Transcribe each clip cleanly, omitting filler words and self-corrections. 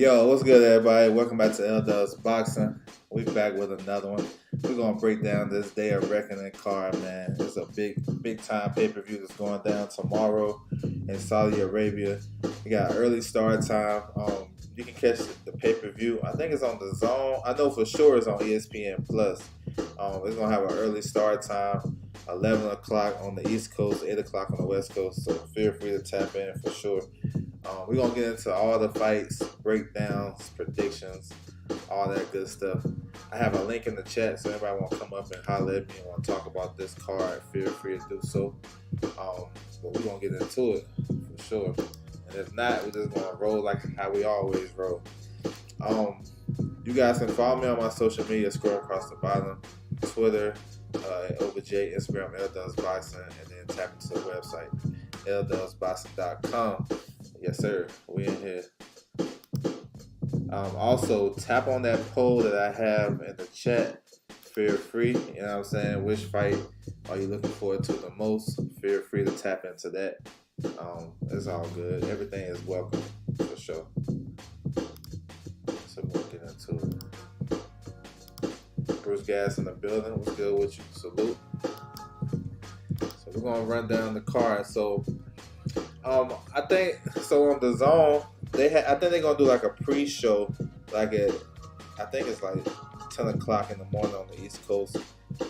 Yo, what's good, everybody? Welcome back to L Dubs Boxing. We back with another one. We're gonna break down this Day of Reckoning card, man. It's a big time pay per view that's going down tomorrow in Saudi Arabia. We got early start time. You can catch the pay per view. I think it's on the Zone. I know for sure it's on ESPN Plus. It's gonna have an early start time, 11 o'clock on the East Coast, 8 o'clock on the West Coast. So feel free to tap in for sure. We're going to get into all the fights, breakdowns, predictions, all that good stuff. I have a link in the chat, so everybody want to come up and holler at me and want to talk about this card, feel free to do so. But we're going to get into it for sure. And if not, we're just going to roll like how we always roll. You guys can follow me on my social media, scroll across the bottom, Twitter, OverJ, Instagram, LDubsBoxing, and then tap into the website, LDubsBoxing.com. Yes, sir. We in here. Also, tap on that poll that I have in the chat. Feel free. You know what I'm saying? Which fight are you looking forward to the most? Feel free to tap into that. It's all good. Everything is welcome for sure. So we'll get into it. Bruce Gas in the building. What's good with you? Salute. So we're gonna run down the card. So I think so on the Zone. I think they're gonna do like a pre-show, like I think it's like 10 o'clock in the morning on the East Coast.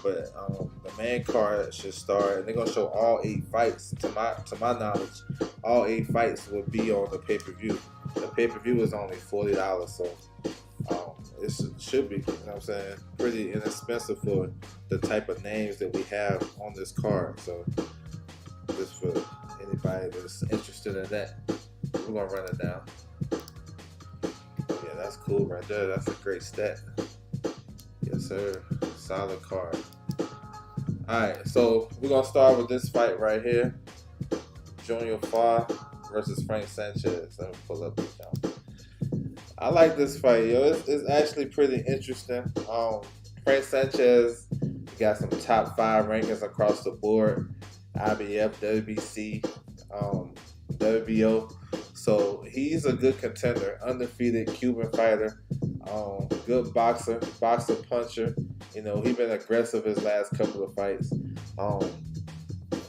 But the main card should start, and they're gonna show all 8 fights. To my knowledge, all 8 fights will be on the pay-per-view. The pay-per-view is only $40, so it should be, you know what I'm saying, pretty inexpensive for the type of names that we have on this card. So just for anybody that's interested in that, we're gonna run it down. Yeah, that's cool right there. That's a great stat. Yes, sir. Solid card. Alright, so we're gonna start with this fight right here. Junior Fa versus Frank Sanchez. Let me pull up the count. I like this fight, yo. It's actually pretty interesting. Frank Sanchez got some top 5 rankings across the board. IBF, WBC, WBO. So he's a good contender, undefeated Cuban fighter, good boxer, puncher. You know, he's been aggressive his last couple of fights.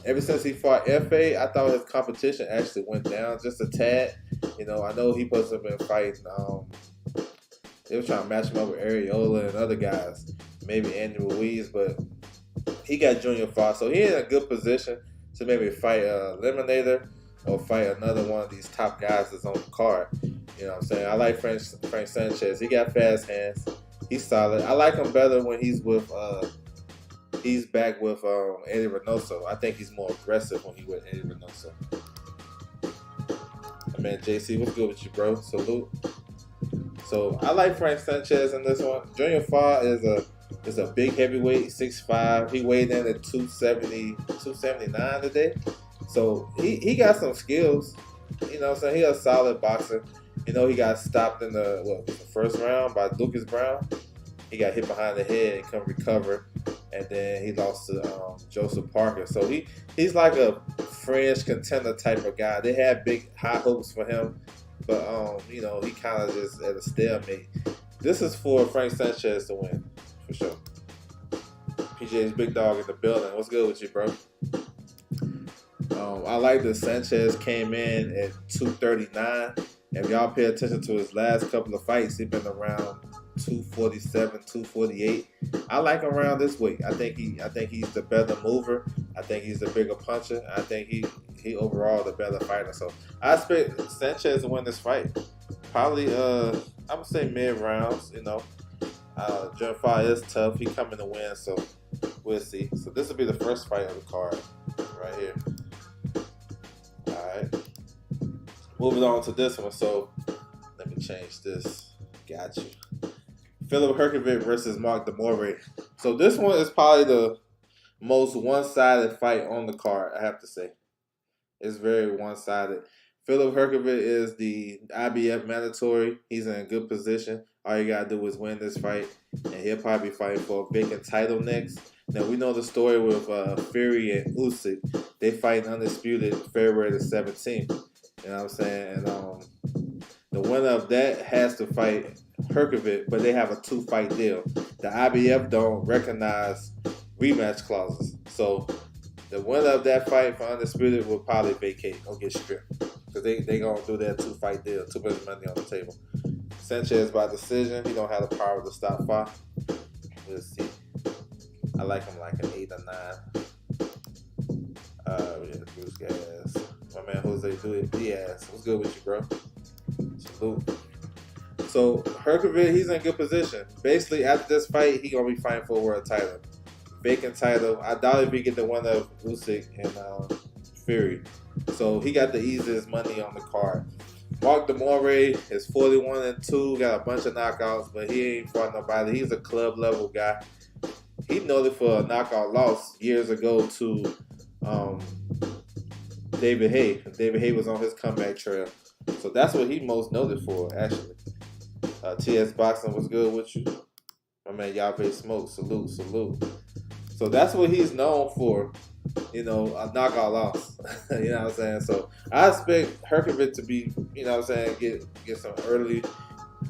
Ever since he fought FA, I thought his competition actually went down just a tad. You know, I know he must have been fighting. They were trying to match him up with Areola and other guys, maybe Andy Ruiz, but he got Junior Fa, so he's in a good position to maybe fight a Eliminator or fight another one of these top guys that's on the card. You know what I'm saying? I like Frank Sanchez. He got fast hands. He's solid. I like him better when he's back with Eddie Reynoso. I think he's more aggressive when he's with Eddie Reynoso. Man, JC, what's good with you, bro? Salute. So I like Frank Sanchez in this one. Junior Fa is a big heavyweight, 6'5". He weighed in at 279 today. So he got some skills. You know what I'm saying? He's a solid boxer. You know, he got stopped in the first round by Lucas Brown. He got hit behind the head and couldn't recover. And then he lost to Joseph Parker. So he's like a fringe contender type of guy. They had big high hopes for him. But, you know, he kind of just at a stalemate. This is for Frank Sanchez to win, for sure. PJ's big dog in the building. What's good with you, bro? I like that Sanchez came in at 239. If y'all pay attention to his last couple of fights, he's been around 247, 248. I like him around this weight. I think he's the better mover. I think he's the bigger puncher. I think he overall the better fighter. So I expect Sanchez to win this fight. Probably I'm gonna say mid rounds. You know, Junior Fa is tough. He coming to win, so we'll see. So this will be the first fight of the card right here. All right. Moving on to this one. So let me change this. Got you. Filip Hrgović versus Mark De Moraes. So this one is probably the most one-sided fight on the card, I have to say. It's very one-sided. Filip Hrgović is the IBF mandatory. He's in a good position. All you got to do is win this fight, and he'll probably be fighting for a vacant title next. Now, we know the story with Fury and Usyk. They fight undisputed February the 17th. You know what I'm saying? And The winner of that has to fight Herkovic, but they have a 2-fight deal. The IBF don't recognize rematch clauses, so the winner of that fight for Undisputed will probably vacate or get stripped because they gonna do that 2-fight deal. Too much money on the table. Sanchez by decision. He don't have the power to stop fight. We'll see. I like him like an 8 or 9. Yeah, Bruce Gas. My man Jose Diaz. What's good with you, bro? Salute. So Herkovic, he's in good position. Basically, after this fight, he gonna be fighting for a world title, vacant title. I doubt if he get the one of Usyk and Fury. So he got the easiest money on the card. Mark DeMore is 41-2, got a bunch of knockouts, but he ain't fought nobody. He's a club level guy. He noted for a knockout loss years ago to David Haye. David Haye was on his comeback trail. So that's what he most noted for, actually. TS Boxing was good with you. My man Yave Smoke, salute. So that's what he's known for, a knockout loss. You know what I'm saying? So I expect Herkovic to be, get some early,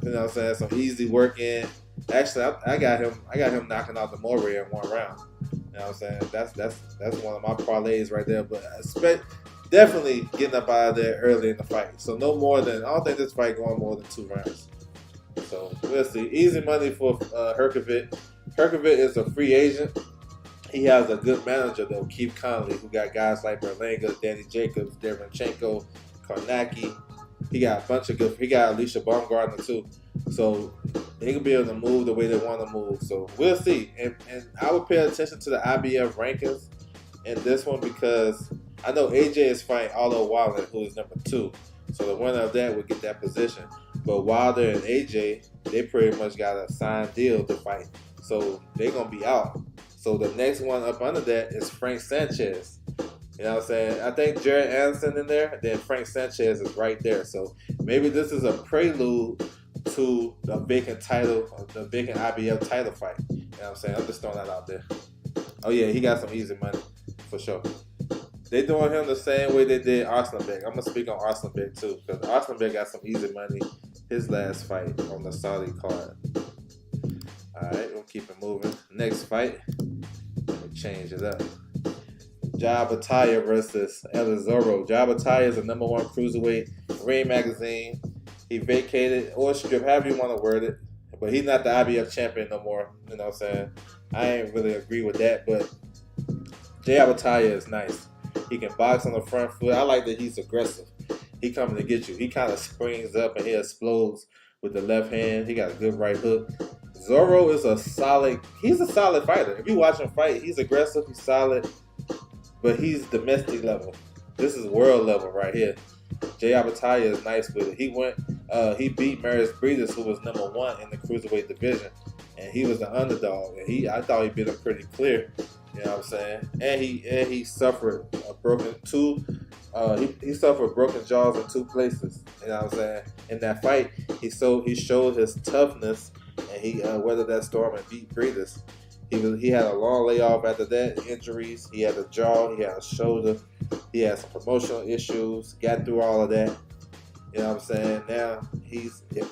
some easy work in. Actually, I got him knocking out DeMore in one round. You know what I'm saying? That's one of my parlays right there. But I expect definitely getting up out of there early in the fight. So I don't think this fight going more than 2 rounds. So we'll see. Easy money for Herkovic. Herkovic is a free agent. He has a good manager though, Keith Connolly, who got guys like Berlanga, Danny Jacobs, Derenchenko, Karnacki. He got a bunch of good. He got Alicia Baumgartner too. So they can be able to move the way they want to move. So we'll see. And I would pay attention to the IBF rankings in this one because I know AJ is fighting Arlo Wilder, who is number 2. So the winner of that would get that position. But Wilder and AJ, they pretty much got a signed deal to fight. So they're going to be out. So the next one up under that is Frank Sanchez. You know what I'm saying? I think Jared Anderson in there, then Frank Sanchez is right there. So maybe this is a prelude to the vacant IBF title fight. You know what I'm saying? I'm just throwing that out there. Oh yeah, he got some easy money for sure. They doing him the same way they did Arslanbek. I'm gonna speak on Arslanbek too, because Arslanbek got some easy money his last fight on the Saudi card. Alright, we'll keep it moving. Next fight, let me change it up. Jabataya versus Elizoro. Jabataya is the number 1 cruiserweight. Ring Magazine. He vacated or stripped, however you want to word it. But he's not the IBF champion no more. You know what I'm saying? I ain't really agree with that, but Jabataya is nice. He can box on the front foot. I like that he's aggressive. He coming to get you. He kind of springs up and he explodes with the left hand. He got a good right hook. Zorro is he's a solid fighter. If you watch him fight, he's aggressive, he's solid, but he's domestic level. This is world level right here. Jabataya is nice with it. He beat Marius Briedis, who was number 1 in the cruiserweight division, and he was the underdog. And I thought he beat him pretty clear. You know what I'm saying? And he suffered he suffered broken jaws in 2 places. You know what I'm saying? In that fight, he showed his toughness, and he weathered that storm and beat Briedis. He had a long layoff after that, injuries. He had a jaw, he had a shoulder, he had some promotional issues, got through all of that. You know what I'm saying? Now,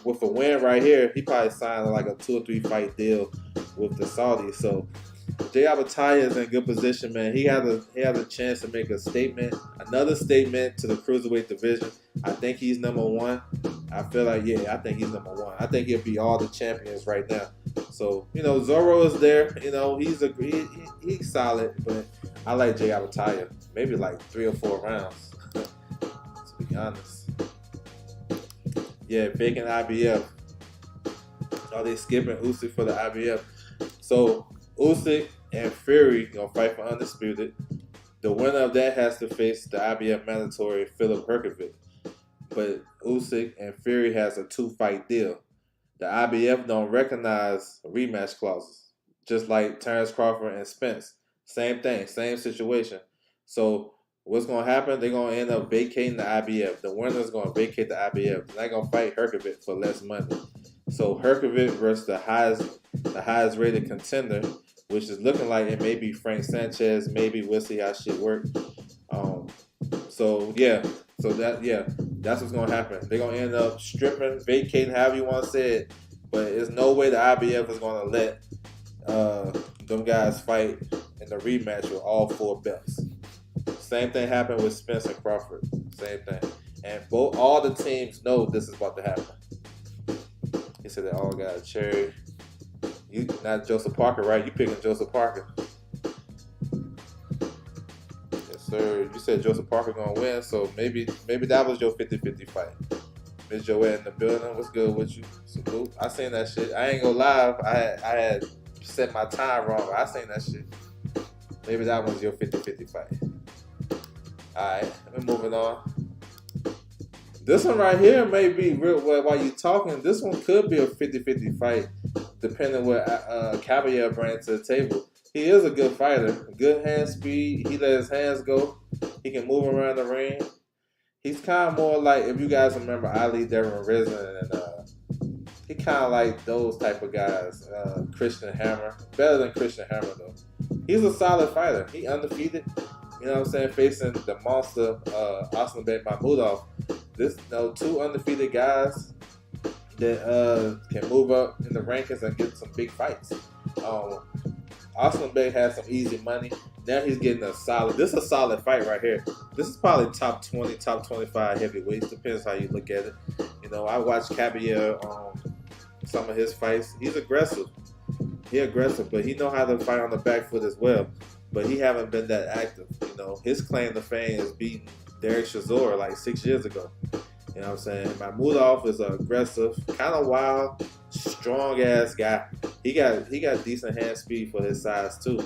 with a win right here, he probably signed like a 2 or 3 fight deal with the Saudis. So, Jabataya is in good position, man. He had a chance to make a statement, another statement to the cruiserweight division. I think he's number 1. I feel like, I think he's number 1. I think he'll be all the champions right now. So, Zorro is there. He's solid, but I like Jabataya. Maybe like 3 or 4 rounds, to be honest. Yeah, vacant IBF. Are they skipping Usyk for the IBF? So, Usyk and Fury gonna fight for Undisputed. The winner of that has to face the IBF mandatory Filip Hrgovic. But Usyk and Fury has a 2-fight deal. The IBF don't recognize rematch clauses, just like Terrence Crawford and Spence. Same thing, same situation. So what's gonna happen? They're gonna end up vacating the IBF. The winner's gonna vacate the IBF. They're not gonna fight Hrgovic for less money. So Hrgovic versus the highest rated contender, which is looking like it may be Frank Sanchez. Maybe we'll see how shit work. That's what's gonna happen. They're gonna end up stripping, vacating, however you want to say it. But there's no way the IBF is gonna let them guys fight in the rematch with all 4 belts. Same thing happened with Spence and Crawford. Same thing. And all the teams know this is about to happen. He said they all got a cherry. You not Joseph Parker, right? You picking Joseph Parker. Yes, sir. You said Joseph Parker gonna win, so maybe that was your 50-50 fight. Miss Joette in the building. What's good with you? Salute. I seen that shit. I ain't gonna lie. I had set my time wrong, but I seen that shit. Maybe that was your 50-50 fight. Alright, we're moving on. This one right here may be real. While you talking, this one could be a 50-50 fight, depending what Caballero brings to the table. He is a good fighter, good hand speed. He let his hands go. He can move around the ring. He's kind of more like, if you guys remember Ali, Devin Risen, and he kind of like those type of guys. Christian Hammer, better than Christian Hammer though. He's a solid fighter. He undefeated. You know what I'm saying? Facing the monster Aslanbek Mahmudov. This, 2 undefeated guys that can move up in the rankings and get some big fights. Aslanbek has some easy money. Now he's getting a solid. This is a solid fight right here. This is probably top 20, top 25 heavyweights. Depends how you look at it. You know, I watched Caballero some of his fights. He's aggressive. He's aggressive, but he know how to fight on the back foot as well. But he haven't been that active. You know, his claim to fame is beating Derek Chisora like 6 years ago. You know what I'm saying? Mahmudov is an aggressive, kind of wild, strong ass guy. He got decent hand speed for his size too.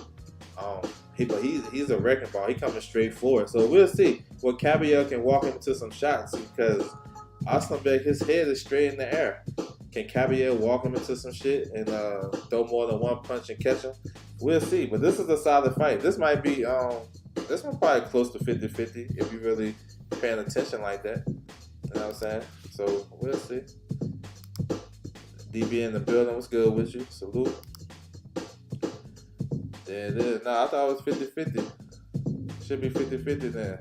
But he's a wrecking ball. He coming straight forward. So we'll see. Well, Caballero can walk him into some shots because Aslanbek, his head is straight in the air. Can Caballero walk him into some shit and throw more than one punch and catch him? We'll see. But this is a solid fight. This might be this one probably close to 50-50 if you really paying attention like that. You know what I'm saying? So we'll see. DB in the building. What's good with you? Salute. There it is. No, I thought it was 50-50. Should be 50-50 then.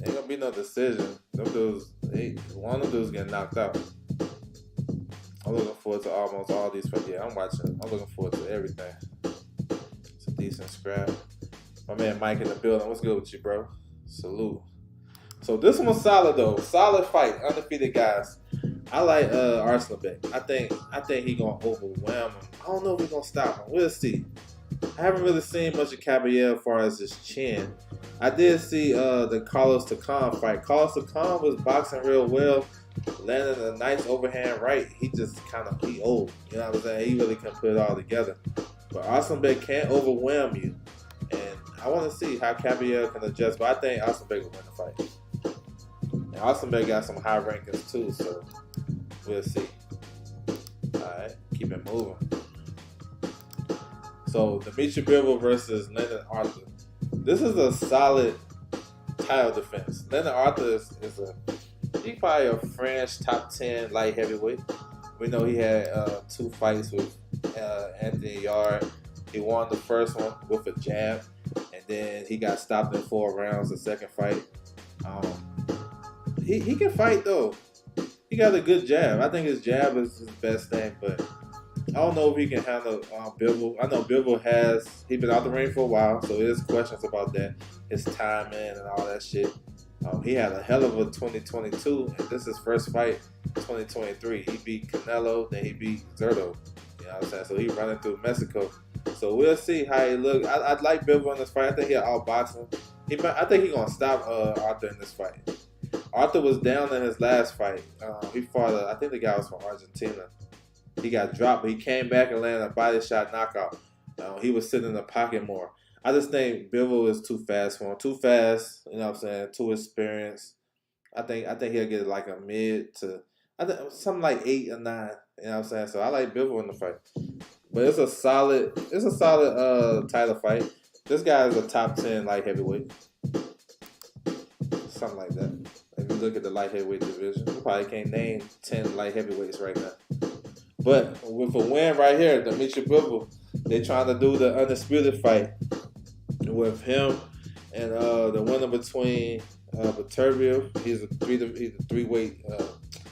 Ain't gonna be no decision. One of those getting knocked out. I'm looking forward to almost all these fights. Yeah, I'm looking forward to everything. It's a decent scrap. My man Mike in the building. What's good with you, bro? Salute. So this one's solid though. Solid fight. Undefeated guys. I like Aslanbek. I think he gonna overwhelm him. I don't know if he's gonna stop him. We'll see. I haven't really seen much of Caballero as far as his chin. I did see the Carlos Takam fight. Carlos Takam was boxing real well, landing a nice overhand right. He just he old. You know what I'm saying? He really can put it all together. But Aslanbek can't overwhelm you. And I want to see how Caballero can adjust. But I think Aslanbek will win the fight. And Aslanbek got some high rankings too, so we'll see. Alright, keep it moving. So, Dimitri Bivol versus Leonard Arthur. This is a solid title defense. Leonard Arthur he's probably a French top 10 light heavyweight. We know he had 2 fights with Anthony Yarde. He won the first one with a jab, and then he got stopped in 4 rounds the second fight. He can fight though. He got a good jab. I think his jab is his best thing, but I don't know if he can handle Bivol. I know Bivol he's been out the ring for a while, so there's questions about that. His timing and all that shit. He had a hell of a 2022, and this is his first fight 2023. He beat Canelo, then he beat Zurdo. You know what I'm saying? So he's running through Mexico. So we'll see how he looks. I'd like Bivol in this fight. I think he'll outbox him. I think he's going to stop Arthur in this fight. Arthur was down in his last fight. He fought, I think the guy was from Argentina. He got dropped, but he came back and landed a body shot knockout. He was sitting in the pocket more. I just think Bivol is too fast for him. Too fast, you know what I'm saying, too experienced. I think he'll get like a mid to, something like 8 or 9. You know what I'm saying? So I like Bivol in the fight. But it's a solid title fight. This guy is a top 10 light heavyweight. Something like that. If you look at the light heavyweight division, you probably can't name 10 light heavyweights right now. But with a win right here, Dimitri Bivol, they trying to do the undisputed fight with him and the winner between Viterbo. He's a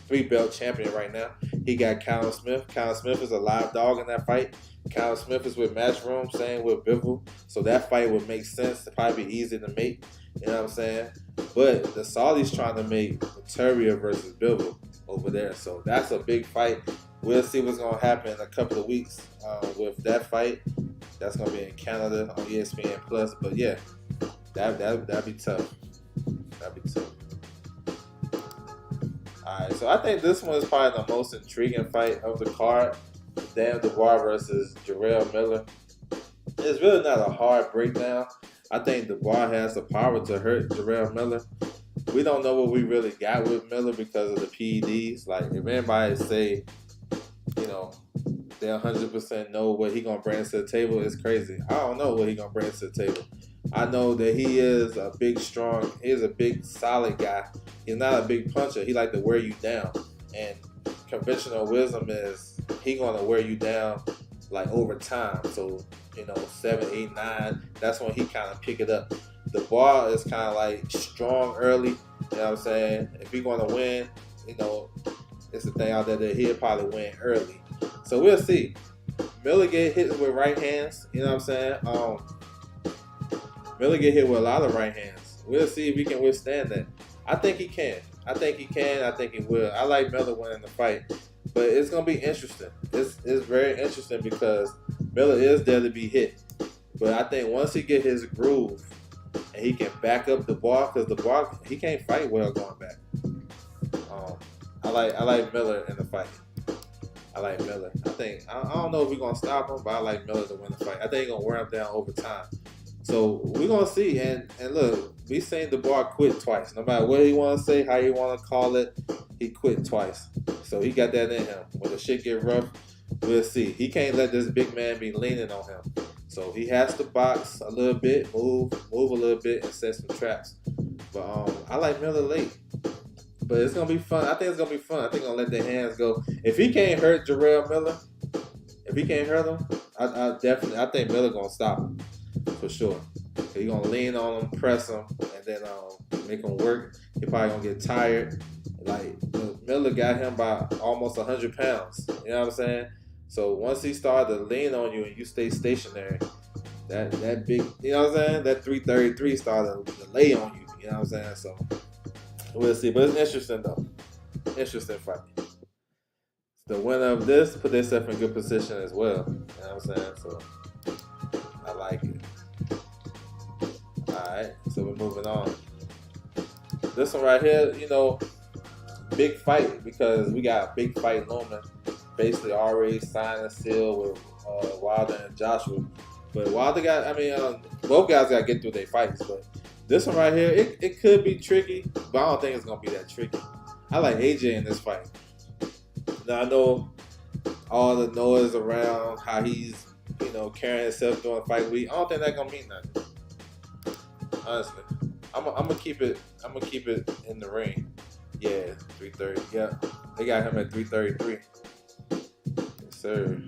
three belt champion right now. He got Callum Smith. Callum Smith is a live dog in that fight. Callum Smith is with Matchroom, same with Bivol. So that fight would make sense. It'd probably be easy to make. You know what I'm saying? But the Saudis trying to make Viterbo versus Bivol over there. So that's a big fight. We'll see what's going to happen in a couple of weeks with that fight. That's going to be in Canada on ESPN Plus. But yeah, that'd be tough. That'd be tough. Alright, so I think this one is probably the most intriguing fight of the card. Dan Dubois versus Jarrell Miller. It's really not a hard breakdown. I think Dubois has the power to hurt Jarrell Miller. We don't know what we really got with Miller because of the PEDs. Like, if anybody say, you know, they 100% know what he gonna bring to the table, it's crazy. I don't know what he gonna bring to the table. I know that he is a big, strong, he's a big, solid guy. He's not a big puncher. He like to wear you down. And conventional wisdom is he gonna wear you down like over time. So, 7, 8, 9, that's when he kind of pick it up. The bar is kind of like strong early. You know what I'm saying? If he's gonna win, it's the thing out there that he'll probably win early. So we'll see. Miller get hit with right hands. You know what I'm saying? Miller get hit with a lot of right hands. We'll see if he can withstand that. I think he can. I think he will. I like Miller winning the fight. But it's going to be interesting. It's very interesting because Miller is there to be hit. But I think once he get his groove and he can back up the bar, because the bar, he can't fight well going back. I like Miller in the fight. I like Miller. I don't know if we're going to stop him, but I like Miller to win the fight. I think he's going to wear him down over time. So we're going to see. And look, we seen Dubois quit twice. No matter what he want to say, how he want to call it, he quit twice. So he got that in him. When the shit get rough, we'll see. He can't let this big man be leaning on him. So he has to box a little bit, move a little bit, and set some traps. But I like Miller late. But it's going to be fun. I think it's going to be fun. I think I'm going to let their hands go. If he can't hurt Jarrell Miller, if he can't hurt him, I think Miller going to stop him. For sure. He's going to lean on him, press him, and then make him work. He probably going to get tired. Like, Miller got him by almost 100 pounds. You know what I'm saying? So once he started to lean on you and you stay stationary, that big, you know what I'm saying? That 333 started to lay on you. You know what I'm saying? So we'll see. But it's interesting, though. Interesting fight. The winner of this put themselves in good position as well. You know what I'm saying? So I like it. Alright, so we're moving on. This one right here, big fight because we got a big fight looming. Basically already signed and sealed with Wilder and Joshua. But Wilder both guys got to get through their fights. But this one right here, it could be tricky, but I don't think it's going to be that tricky. I like AJ in this fight. Now I know all the noise around how he's, carrying himself during fight week. I don't think that's going to mean nothing. Honestly, I'm gonna keep it in the ring. Yeah, 330. Yeah, they got him at 333. Yes, sir.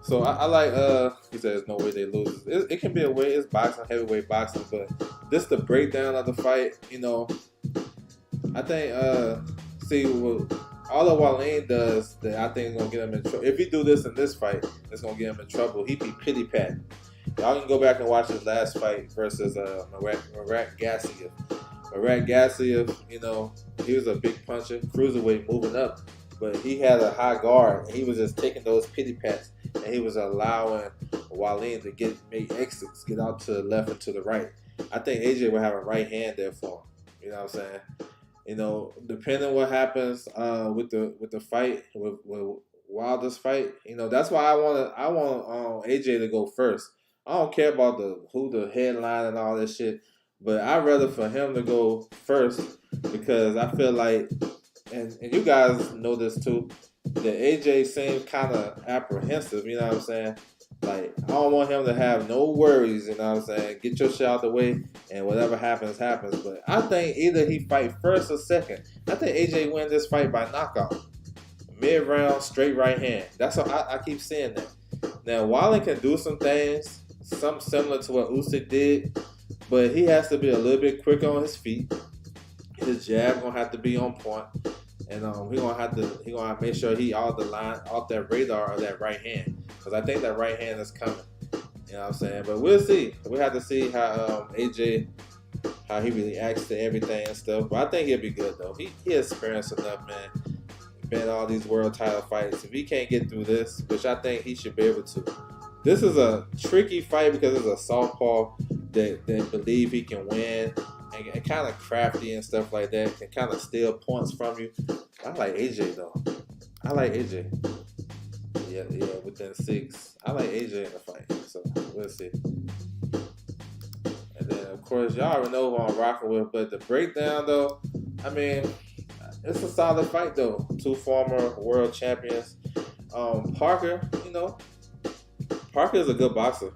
So I like. He says no way they lose. It can be a way. It's boxing, heavyweight boxing, but this the breakdown of the fight. I think. See what all of Wallin does that I think is gonna get him in trouble. If he do this in this fight, it's gonna get him in trouble. He be pity patting. Y'all can go back and watch his last fight versus Marat Gassiev. Marat Gassiev, he was a big puncher, cruiserweight moving up, but he had a high guard. And he was just taking those pity pats, and he was allowing Wallin to make exits, get out to the left and to the right. I think AJ will have a right hand there for him. You know what I'm saying? Depending on what happens with the fight, with Wilder's fight, that's why I want AJ to go first. I don't care about who the headline and all that shit, but I'd rather for him to go first because I feel like, and you guys know this too, that AJ seems kind of apprehensive, you know what I'm saying? Like, I don't want him to have no worries, you know what I'm saying? Get your shit out the way, and whatever happens, happens. But I think either he fight first or second. I think AJ win this fight by knockout. Mid-round, straight right hand. That's how I keep saying that. Now, Wilder can do some things, something similar to what Usyk did, but he has to be a little bit quicker on his feet. His jab gonna have to be on point, and he gonna have to make sure he off the line, off that radar of that right hand, because I think that right hand is coming. You know what I'm saying? But we'll see. We have to see how AJ, how he really reacts to everything and stuff. But I think he'll be good though. He experienced enough, man. Been all these world title fights. If he can't get through this, which I think he should be able to. This is a tricky fight because it's a southpaw that believe he can win, and kind of crafty and stuff like that, can kind of steal points from you. I like AJ though. I like AJ. Yeah, within 6. I like AJ in the fight. So we'll see. And then of course y'all already know who I'm rocking with, but the breakdown though, I mean, it's a solid fight though. 2 former world champions. Parker, Parker is a good boxer.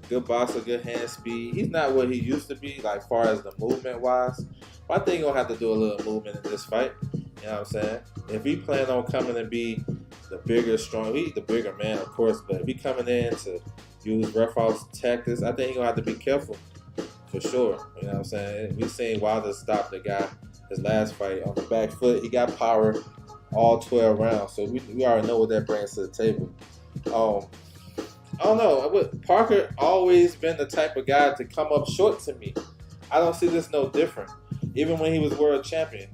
Good boxer, good hand speed. He's not what he used to be, like far as the movement wise. But I think he's gonna have to do a little movement in this fight. You know what I'm saying? If he plan on coming and be the bigger, strong, he's the bigger man, of course. But if he coming in to use rough house tactics, I think he's gonna have to be careful for sure. You know what I'm saying? We seen Wilder stop the guy his last fight on the back foot. He got power all 12 rounds, so we already know what that brings to the table. I don't know. Parker always been the type of guy to come up short to me. I don't see this no different. Even when he was world champion,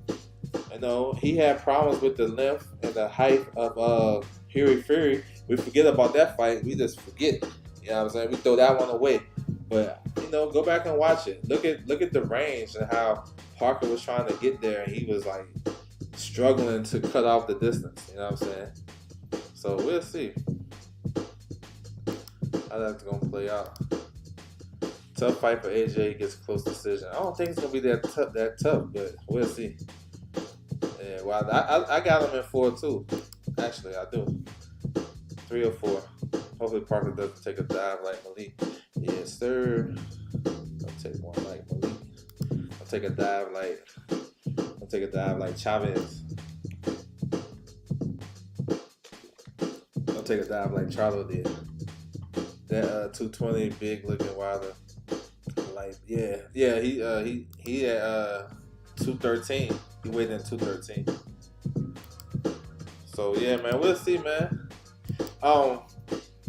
he had problems with the length and the height of Hughie Fury. We forget about that fight. We just forget. You know what I'm saying? We throw that one away. But go back and watch it. Look at the range and how Parker was trying to get there, and he was like struggling to cut off the distance. You know what I'm saying? So we'll see how that's gonna play out. Tough fight for AJ. Gets a close decision. I don't think it's gonna be that tough, but we'll see. Yeah, well, I got him in 4 too. Actually, I do. 3 or 4. Hopefully Parker doesn't take a dive like Malik. Yes, sir. I'll take one like Malik. I'll take a dive like Chavez. I'll take a dive like Charlo did. That 220 big looking Wilder. Like he at 213. He weighed in 213. So yeah, man, we'll see, man.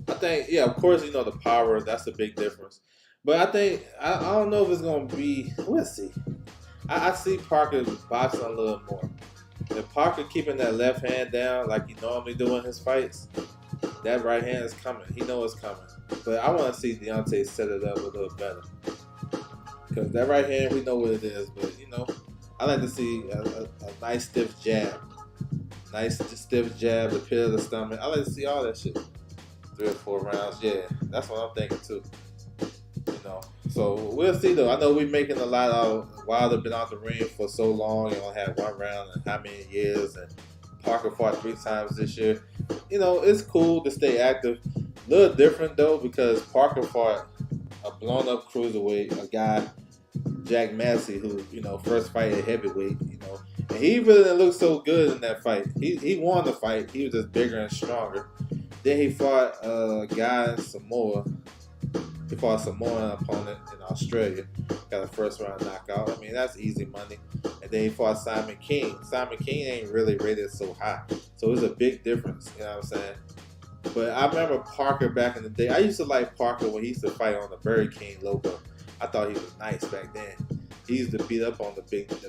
I think, of course, the power, that's a big difference. But I think, I don't know if it's going to be, we'll see. I see Parker boxing a little more. If Parker keeping that left hand down like he normally do in his fights, that right hand is coming. He knows it's coming. But I want to see Deontay set it up a little better. Because that right hand, we know what it is. But, I like to see a nice stiff jab. Nice stiff jab, the pit of the stomach. I like to see all that shit. 3 or 4 rounds. Yeah, that's what I'm thinking too. So we'll see though. I know we're making a lot of Wilder been out the ring for so long. You only had 1 round in how many years, and Parker fought 3 times this year. It's cool to stay active. A little different though because Parker fought a blown up cruiserweight, a guy, Jack Massey, who first fight at heavyweight. And he really didn't look so good in that fight. He won the fight. He was just bigger and stronger. Then he fought a guy in Samoa. He fought a Samoan opponent in Australia. Got a first round knockout. I mean, that's easy money. And then he fought Simon King. Simon King ain't really rated so high. So it was a big difference. You know what I'm saying? But I remember Parker back in the day. I used to like Parker when he used to fight on the Burger King logo. I thought he was nice back then. He used to beat up on the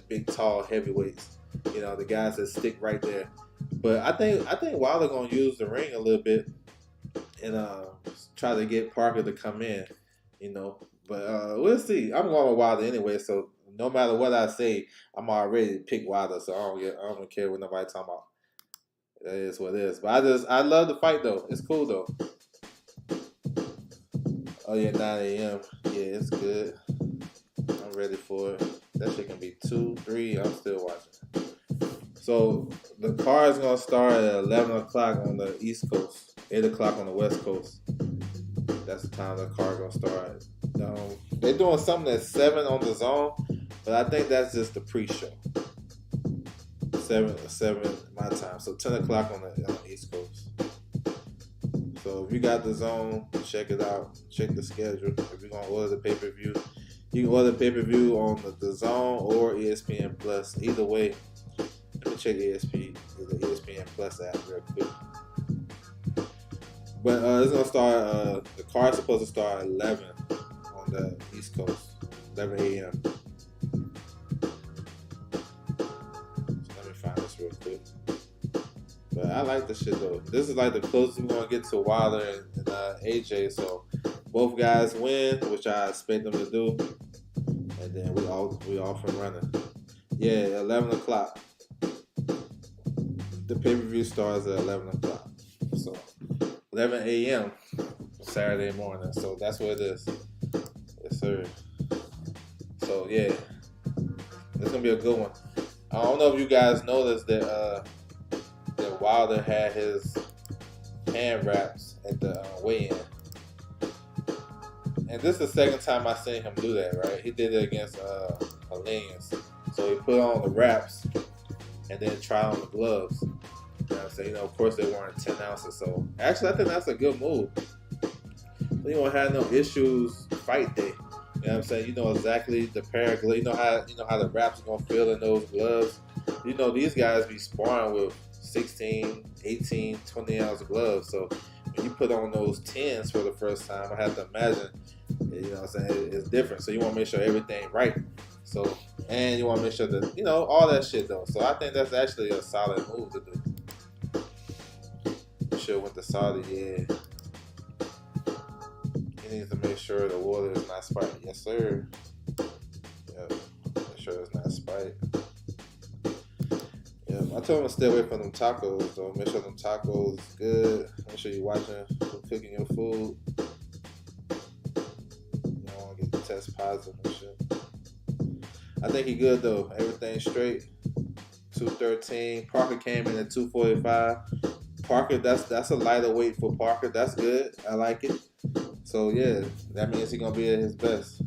big tall heavyweights. The guys that stick right there. But I think Wilder gonna use the ring a little bit and try to get Parker to come in, But we'll see. I'm going with Wilder anyway, so no matter what I say, I'm already pick Wilder, so I don't care what nobody talking about. That is what it is. But I love the fight though. It's cool though. Oh yeah, 9 a.m. Yeah, it's good. I'm ready for it. That shit can be 2, 3. I'm still watching. So the car is gonna start at 11 o'clock on the East Coast, 8 o'clock on the West Coast. That's the time the car gonna start. They're doing something at 7 on the Zone, but I think that's just the pre-show. 7 my time, so 10 o'clock on the East Coast. So if you got the Zone, check it out. Check the schedule. If you're gonna order the pay-per-view, You can order pay-per-view on the Zone or ESPN Plus. Either way, let me check the ESPN Plus app real quick. But it's gonna start. The card's supposed to start at 11 on the East Coast, 11 a.m. So let me find this real quick. But I like this shit though. This is like the closest we're gonna get to Wilder and AJ. So both guys win, which I expect them to do, and then we off and running. Yeah, 11 o'clock. The pay-per-view starts at 11 o'clock. So 11 a.m. Saturday morning. So that's what it is. Yes, sir. So yeah, it's gonna be a good one. I don't know if you guys noticed that Wilder had his hand wraps at the weigh-in, and this is the second time I seen him do that. Right? He did it against Helenius. So he put on the wraps and then try on the gloves. You know what I'm saying? Of course they weren't 10 ounces. So actually, I think that's a good move. You won't have no issues fight day. You know what I'm saying? You know exactly the pair of gloves. You know how the wraps are gonna feel in those gloves. You know these guys be sparring with 16, 18, 20 ounce gloves. So when you put on those 10s for the first time, I have to imagine, you know what I'm saying, it's different. So you want to make sure everything right. So, and you want to make sure that, all that shit though. So I think that's actually a solid move to do. You should went to Saudi, yeah. He needs to make sure the water is not spiked. Yes, sir. Yep. Make sure it's not spiked. Yeah, I told him to stay away from them tacos, though. Make sure them tacos is good. Make sure you're watching, cooking your food. You don't want to get the test positive and shit. I think he good, though. Everything straight. 213. Parker came in at 245. Parker, that's a lighter weight for Parker. That's good. I like it. So, yeah, that means he's going to be at his best.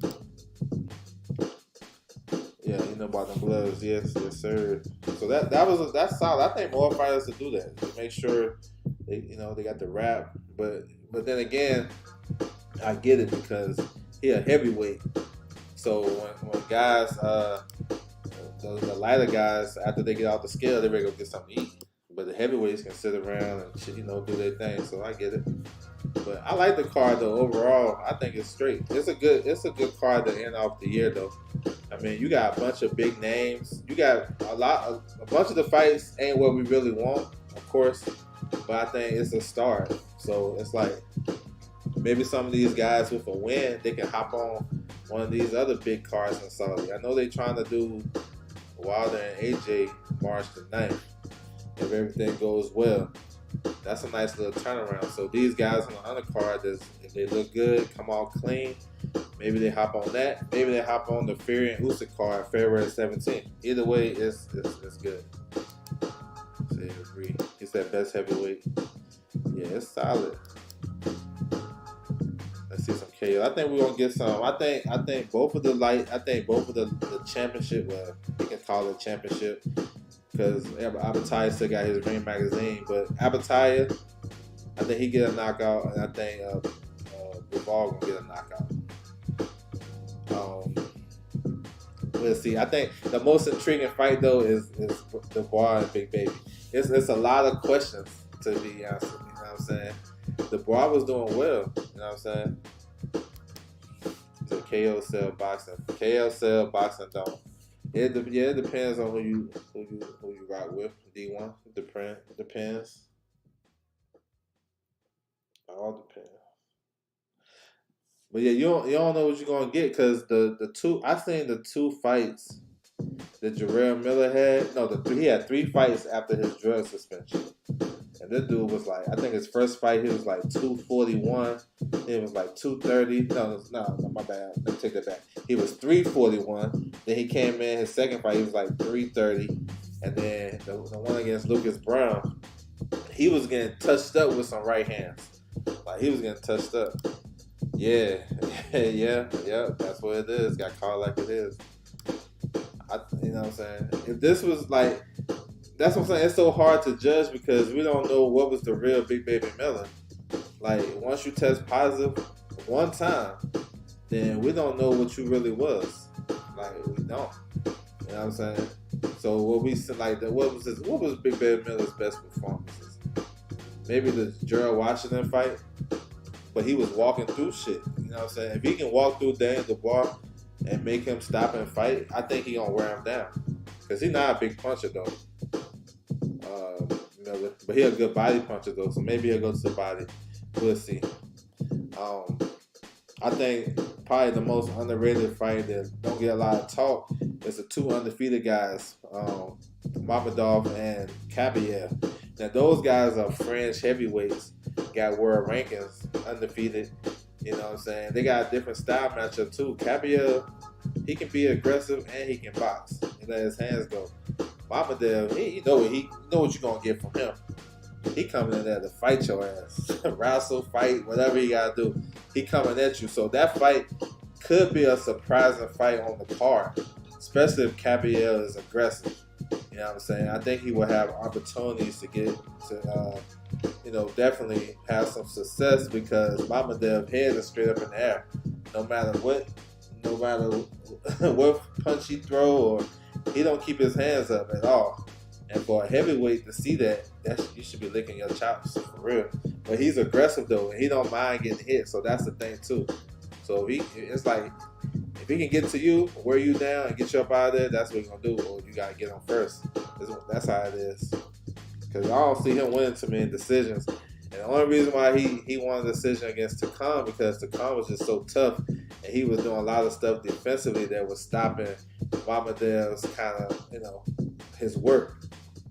Yeah, you know about them gloves. Yes, sir. So that's solid. I think more fighters to do that. To make sure they got the wrap. But then again, I get it because he a heavyweight. So when guys, the lighter guys, after they get off the scale, they're ready to go get something to eat. But the heavyweights can sit around and do their thing. So I get it. But I like the card though. Overall, I think it's straight. It's a good card to end off the year though. I mean, you got a bunch of big names. You got a bunch of the fights ain't what we really want, of course. But I think it's a start. So it's like maybe some of these guys with a win, they can hop on one of these other big cards in Saudi. I know they're trying to do Wilder and AJ March the 9th. If everything goes well. That's a nice little turnaround. So these guys on the undercard, if they look good, come out clean, maybe they hop on that. Maybe they hop on the Fury and Usyk card February 17th. Either way, it's good. So you agree. It's that best heavyweight. Yeah, it's solid. Let's see some KO. I think we're gonna get some. I think both of the championship. Well, we can call it championship. Because Abataya still got his Ring magazine, but Abataya, I think he get a knockout, and I think Bivol gonna get a knockout. Let's see. I think the most intriguing fight though is Dubois and Big Baby. It's a lot of questions to be answered. You know what I'm saying? Dubois was doing well. You know what I'm saying? So KO sell boxing don't. It depends on who you rock with. D1 depends. All depends. But yeah, you don't know what you're gonna get because I seen the two fights that Jarrell Miller had. No, he had 3 fights after his drug suspension. And this dude was like, I think his first fight he was like 241. It was like 230. No, my bad. Let me take that back. He was 341. Then he came in his second fight. He was like 330. And then the one against Lucas Brown, he was getting touched up with some right hands. Like he was getting touched up. Yeah. That's what it is. Got called like it is. You know what I'm saying? If this was like. That's what I'm saying. It's so hard to judge because we don't know what was the real Big Baby Miller. Like, once you test positive one time, then we don't know what you really was. Like we don't. You know what I'm saying? So what we said, like what was Big Baby Miller's best performances? Maybe the Gerald Washington fight, but he was walking through shit. You know what I'm saying? If he can walk through Daniel Dubois and make him stop and fight, I think he gonna wear him down. Cause he's not a big puncher though, Miller, but he a good body puncher though. So maybe he'll go to the body. We'll see. I think probably the most underrated fight that don't get a lot of talk is the two undefeated guys, Mamadov and Kabayev. Now those guys are French heavyweights, got world rankings, undefeated. You know what I'm saying? They got a different style matchup too. Kabayev, he can be aggressive and he can box and let his hands go. Mamadov, you know what you're gonna get from him. He coming in there to fight your ass, wrestle, fight, whatever he gotta do. He coming at you. So that fight could be a surprising fight on the card, especially if Kabayev is aggressive. You know what I'm saying? I think he will have opportunities to get to, definitely have some success because Mamadev's head is straight up in the air. No matter what punch he throw, or he don't keep his hands up at all. And for a heavyweight to see that you should be licking your chops for real. But he's aggressive though, and he don't mind getting hit. So that's the thing too. So it's like if he can get to you, wear you down, and get you up out of there, that's what he's gonna do. Or you gotta get him first. That's how it is. Because I don't see him winning too many decisions. And the only reason why he won a decision against Takam because Takam was just so tough, and he was doing a lot of stuff defensively that was stopping Mamadev's kind of his work.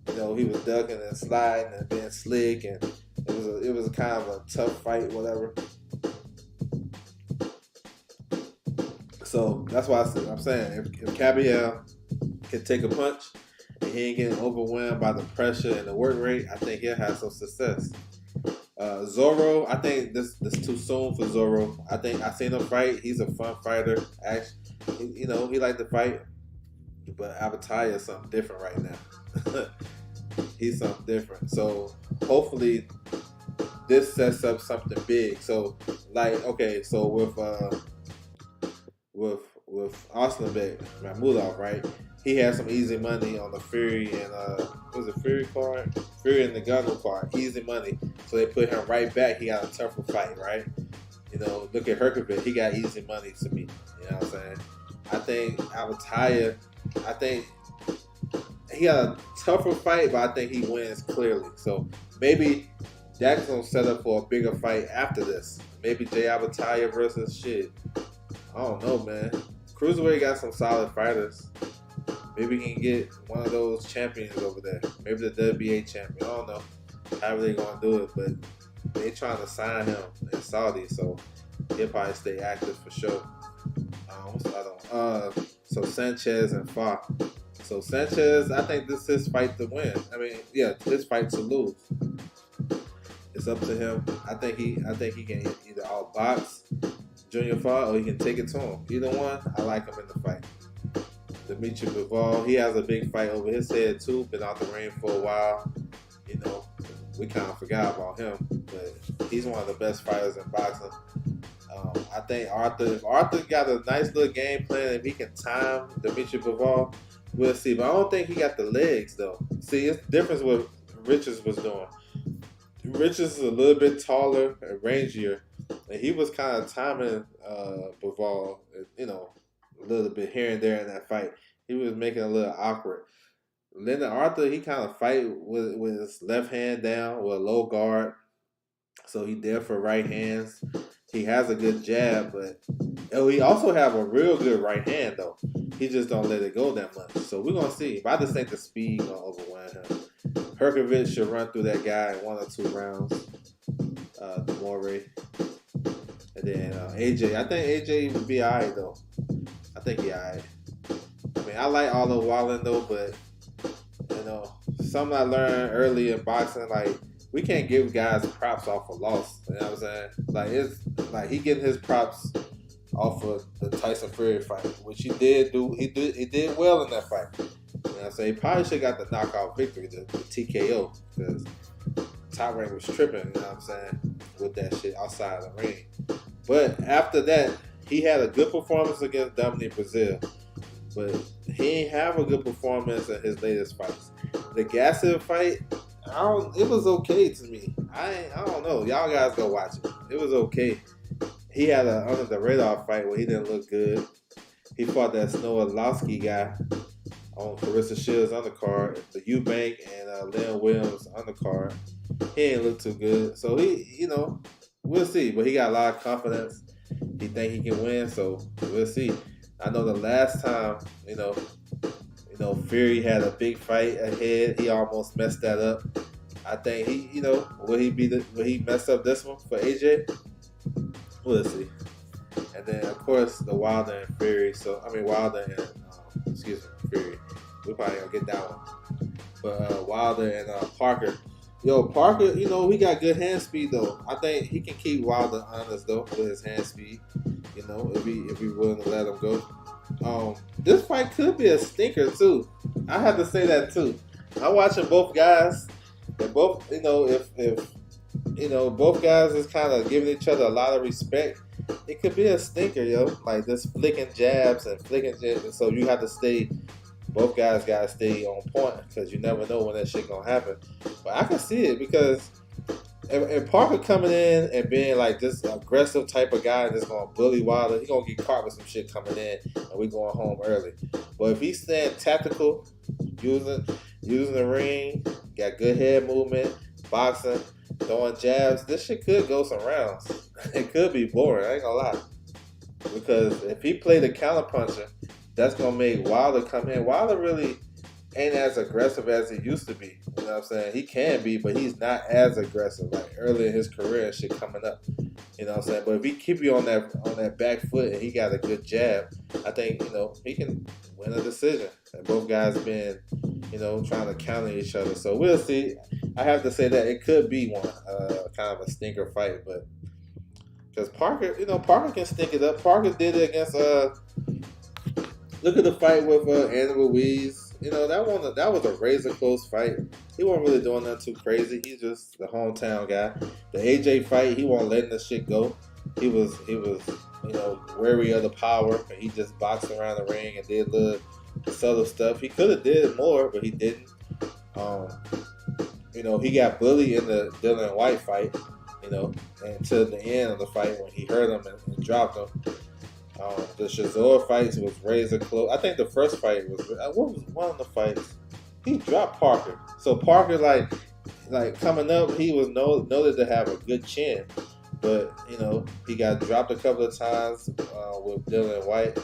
He was ducking and sliding and being slick, and it was a kind of a tough fight, whatever. So that's why I'm saying if Kabayev can take a punch and he ain't getting overwhelmed by the pressure and the work rate, I think he'll have some success. Zorro, I think this too soon for Zorro. I seen him fight. He's a fun fighter. Actually, he like to fight, but Avataya is something different right now. He's something different. So hopefully this sets up something big. So with Oslanbek Mahmudov, right? He had some easy money on the Fury and was it Fury card? Fury and the Ngannou card, easy money. So they put him right back. He got a tougher fight, right? Look at Herkovic. He got easy money to me. You know what I'm saying? I think Avataya, he got a tougher fight, but I think he wins clearly. So maybe that's gonna set up for a bigger fight after this. Maybe Jay Avataya versus shit. I don't know, man. Cruiserweight got some solid fighters. Maybe he can get one of those champions over there. Maybe the WBA champion. I don't know. However they gonna do it, but they trying to sign him in Saudi, so he'll probably stay active for sure. What's the other one? So Sanchez and Fa. So Sanchez, I think this is his fight to win. His fight to lose. It's up to him. I think he can either outbox Junior Fa or he can take it to him. Either one, I like him in the fight. Dimitri Bivol, he has a big fight over his head too. Been out the ring for a while. We kind of forgot about him, but he's one of the best fighters in boxing. I think if Arthur got a nice little game plan, if he can time Dimitri Bivol, we'll see. But I don't think he got the legs though. See, it's the difference what Richards was doing. Richards is a little bit taller and rangier, and he was kind of timing Bivol, a little bit here and there in that fight. He was making it a little awkward. Lyndon Arthur, he kind of fight with his left hand down with a low guard. So he there for right hands. He has a good jab, but he also have a real good right hand though. He just don't let it go that much. So we're gonna see. But I just think the speed gonna overwhelm him. Herkovic should run through that guy in 1 or 2 rounds. Demore. And then AJ. I think AJ would be alright though. I think he alright. I like Oliver Wallen though, but something I learned early in boxing, like we can't give guys props off a loss. You know what I'm saying? Like it's like he getting his props off of the Tyson Fury fight, which he did do. He did well in that fight. You know what I'm saying? He probably should have got the knockout victory, the TKO, because Top Rank was tripping. You know what I'm saying? With that shit outside the ring. But after that, he had a good performance against Dominic Brazil, but he ain't have a good performance in his latest fights. The Gasser fight, it was okay to me. I don't know. Y'all guys go watch it. It was okay. He had an under the radar fight where he didn't look good. He fought that Snow Arlovsky guy on Clarissa Shields' undercard, the Eubank and Leon Williams undercard. He ain't look too good. So we'll see. But he got a lot of confidence. He think he can win, so we'll see. I know the last time, Fury had a big fight ahead. He almost messed that up. I think will he mess up this one for AJ? We'll see. And then of course the Wilder and Fury. Wilder and Fury. We probably gonna get that one. But Wilder and Parker. Parker, he got good hand speed though. I think he can keep Wilder honest though with his hand speed. If he willing to let him go. This fight could be a stinker too. I have to say that too. I'm watching both guys. And both, if both guys is kind of giving each other a lot of respect, it could be a stinker, like this flicking jabs and flicking jabs. So you have to stay. Both guys gotta stay on point because you never know when that shit gonna happen. But I can see it because if Parker coming in and being like this aggressive type of guy that's gonna bully Wilder, he gonna get caught with some shit coming in and we going home early. But if he's staying tactical, using the ring, got good head movement, boxing, throwing jabs, this shit could go some rounds. It could be boring, I ain't gonna lie. Because if he played the counter puncher, that's going to make Wilder come in. Wilder really ain't as aggressive as he used to be. You know what I'm saying? He can be, but he's not as aggressive like early in his career and shit coming up. You know what I'm saying? But if he keep you on that back foot and he got a good jab, I think, he can win a decision. And both guys been, trying to counter each other. So we'll see. I have to say that it could be one, kind of a stinker fight, but because Parker, Parker can stink it up. Parker did it against, look at the fight with Andy Ruiz. That was a razor close fight. He wasn't really doing nothing too crazy. He's just the hometown guy. The AJ fight, he wasn't letting the shit go. He was wary of the power, and he just boxed around the ring and did little subtle stuff. He could have did more, but he didn't. He got bullied in the Dillian White fight. Until the end of the fight when he hurt him and dropped him. The Chisora fights was razor close. I think the first fight was what was one of the fights? He dropped Parker. So Parker, like coming up, he was noted to have a good chin, but he got dropped a couple of times with Dillian White,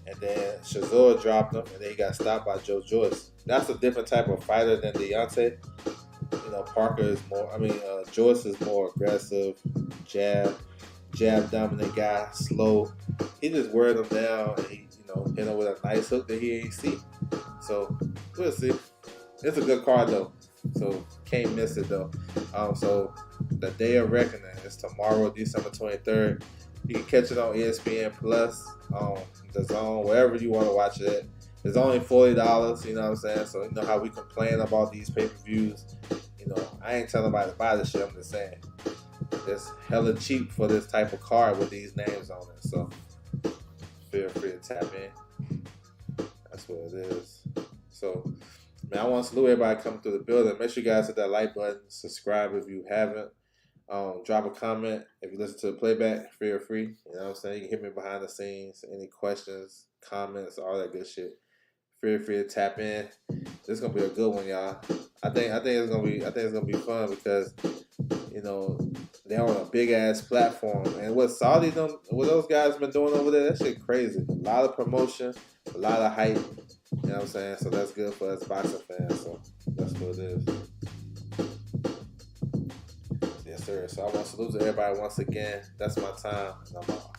and then Chisora dropped him, and then he got stopped by Joe Joyce. That's a different type of fighter than Deontay. Parker is more. Joyce is more aggressive, jab dominant guy, slow. He just wear them down and he, hit him with a nice hook that he ain't see. So we'll see. It's a good card though. So can't miss it though. So the Day of Reckoning is tomorrow, December 23rd. You can catch it on ESPN Plus, the Zone, wherever you want to watch it at. It's only $40, you know what I'm saying? So you know how we complain about these pay-per-views. I ain't telling nobody to buy this shit, I'm just saying. It's hella cheap for this type of card with these names on it. So feel free to tap in. That's what it is. So, I want to salute everybody coming through the building. Make sure you guys hit that like button. Subscribe if you haven't. Drop a comment. If you listen to the playback, feel free. You know what I'm saying? You can hit me behind the scenes. Any questions, comments, all that good shit. Feel free to tap in. This is gonna be a good one, y'all. I think it's gonna be fun because they're on a big ass platform, and what those guys been doing over there, that shit crazy. A lot of promotion, a lot of hype. You know what I'm saying? So that's good for us boxing fans. So that's what it is. Yes, sir. So I want to salute to everybody once again. That's my time, and I'm out.